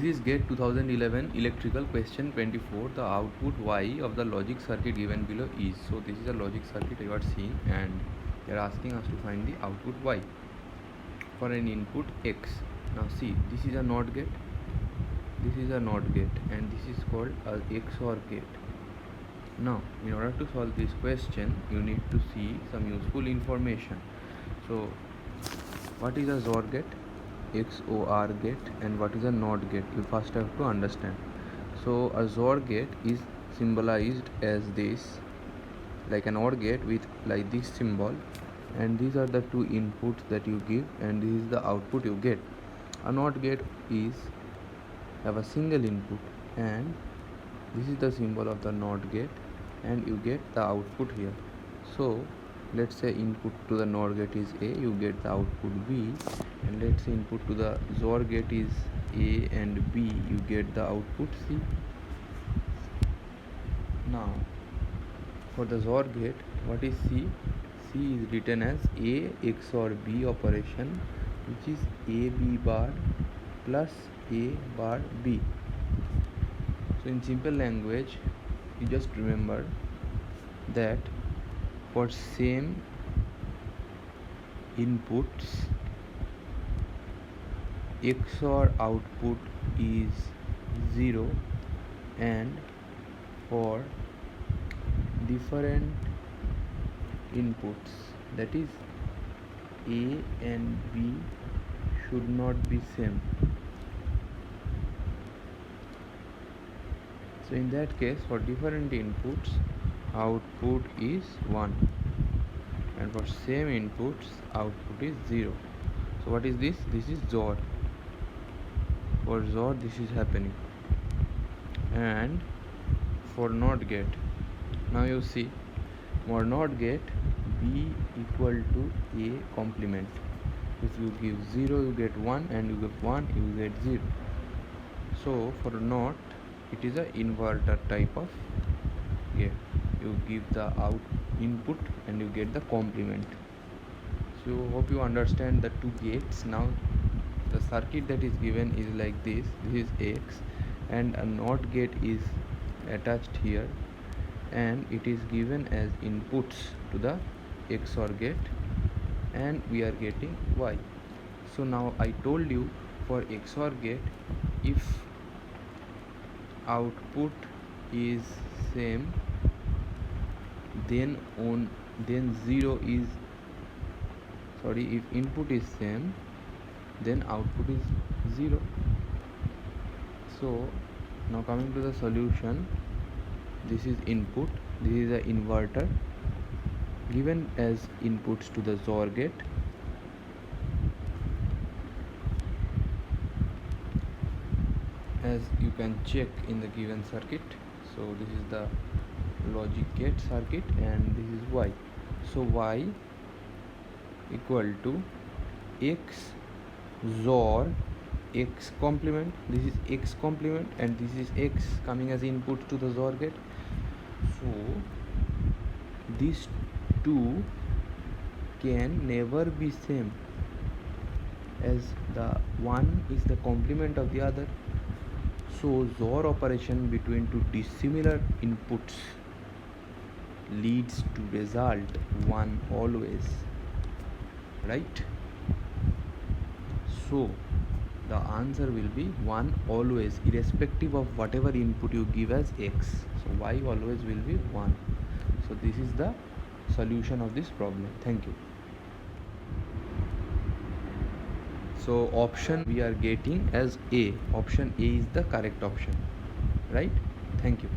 This is GATE 2011 electrical question 24. The output Y of the logic circuit given below is. So this is a logic circuit you are seeing, and they are asking us to find the output Y for an input X. Now see, this is a NOT gate, this is a NOT gate, and this is called a XOR gate. Now in order to solve this question, you need to see some useful information. So what is a XOR gate, XOR gate, and what is a NOT gate? You first have to understand. So a XOR gate is symbolized as this, like an OR gate with like this symbol, and these are the two inputs that you give, and this is the output you get. A NOT gate is have a single input, and this is the symbol of the NOT gate, and you get the output here. So let's say input to the NOR gate is A, you get the output B, and let's say input to the XOR gate is A and B, you get the output C. Now for the XOR gate, what is C? C is written as A XOR B operation, which is AB bar plus A bar B. So in simple language, you just remember that for same inputs, XOR output is 0, and for different inputs, that is A and B should not be same. So in that case, for different inputs, output is 1, and for same inputs, output is 0. So what is this? This is XOR. For XOR, this is happening. And for NOT gate, now you see, for NOT gate, B equal to A complement. If you give 0, you get 1, and you give 1, you get 0. So for NOT, it is a inverter type of gate. You give the input and you get the complement. So hope you understand the two gates. Now the circuit that is given is like this. This is X, and a NOT gate is attached here, and it is given as inputs to the XOR gate, and we are getting Y. So now I told you, for XOR gate, if output is same, then 0 is if input is same, then output is 0. So now coming to the solution, this is input, this is an inverter given as inputs to the XOR gate. As you can check in the given circuit, so this is the logic gate circuit, and this is Y. So Y equal to X XOR X complement. This is X complement, and this is X coming as input to the XOR gate. So these two can never be same, as the one is the complement of the other. So XOR operation between two dissimilar inputs leads to result 1 always, right? So the answer will be 1 always, irrespective of whatever input you give as X. So Y always will be 1. So this is the solution of this problem. Thank you. So option we are getting as A. Option A is the correct option, right? Thank you.